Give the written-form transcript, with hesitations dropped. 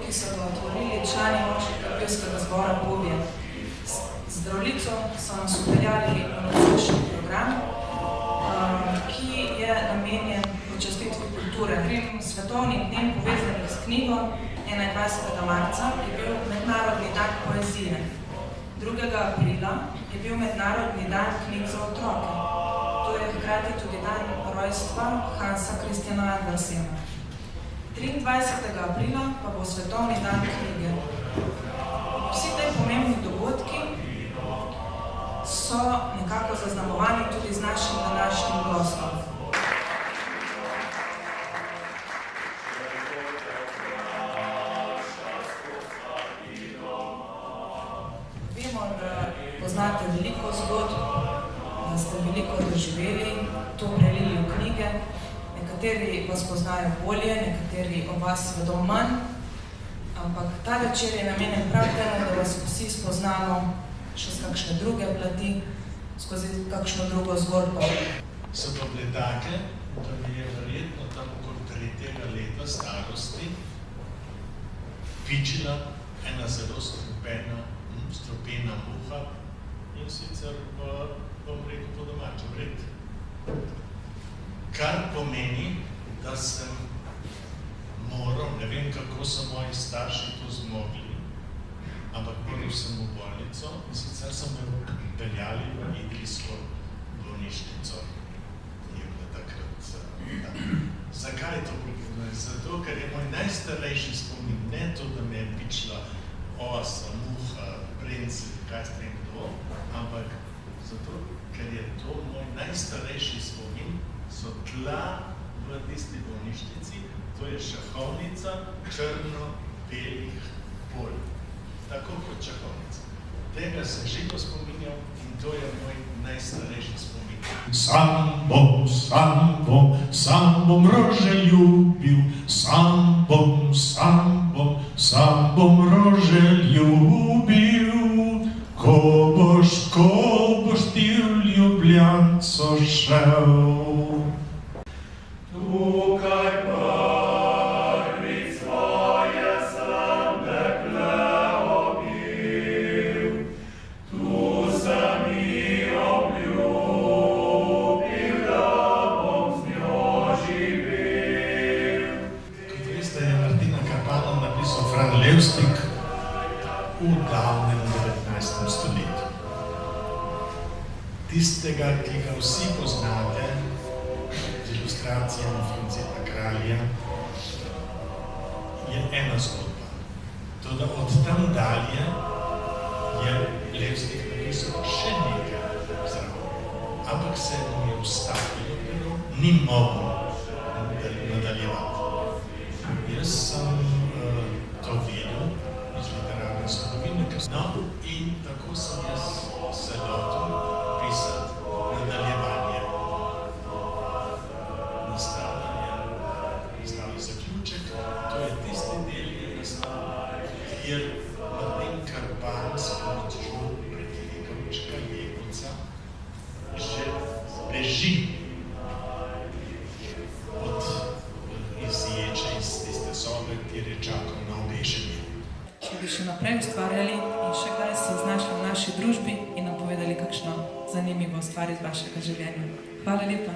Ki so ga otvorili člani moškega pevskega zbora Pobje. Z Zdravljico so nas upeljali v nocojšnji program, ki je namenjen počastitvi kulture. Svetovnim dnem povezanih s knjigo 21. marca je bil Mednarodni dan poezije. 2. aprila je bil Mednarodni dan knjig za otroke. To je hkrati tudi dan rojstva Hansa Christiana Andersena. 23. aprila pa bo Svetovni dan knjige. Vsi te pomembni dogodki so nekako zaznamovani tudi z našim današnjim gostom. Vemo, da poznate veliko zgodb, da ste veliko doživeli, to prelili v knjige. Nekateri vas poznajo bolje, nekateri o vas vedo manj, ampak ta večer je namenjen prav temu, da vas vsi spoznamo še z kakšne druge plati, skozi kakšno drugo zgodbo. So to gledake, da mi je verjetno tam okoli 3. leta starosti pičila ena zelo strupena muha in sicer bom rekel po domačem red. Kar pomeni, da sem moral, ne vem kako so moji starši to zmogli, ampak moral sem v bolnico in sicer sem me peljali v idrijsko bolnišnico. Je bilo takrat tam. Zakaj to pomeni? Zato, ker je moj najstarejši spomin, ne to, da me je pičila osa, muha, prenci, kaj s tem to, ampak zato, ker je to moj najstarejši spomin, so tla v tisti bolnišnici, to je šahovnica črno-belih polj. Tako kot šahovnica. Tega se živo spominjal in to je moj najstarejši spomin. Sam bom rože ljubil, sam bom rože ljubil, ko boš ti v Ljubljanco šel. Tukaj prvi svoje sem dekle obil, tu sem ji obljubil, da bom z njo živel. Kot veste, je Martina Kapanon napisal Fran Levstik v davnem 19. stoletju. Tistega, ki ga vsi poznate, ilustracijami Franceta Kralja, je ena zgodba. Toda od tam dalje je Levstik napisal še nekaj zraven. Ampak se mu je ustavilo, ni mogel nadaljevati. Jaz sem to vedel iz literarne zgodovine. No, in tako sem jaz se lotil pisati nadaljevanje. Nastavi zaključek, to je tisti del, kjer Martin Karpan s pomočjo Predelikovička Jegovca že beži od izječe iz tiste sobe, kjer je čakal na obešenje. Če bi še naprej ustvarjali in še kdaj se znašli v naši družbi in nam povedali kakšno zanimivo stvar iz vašega življenja. Hvala lepa.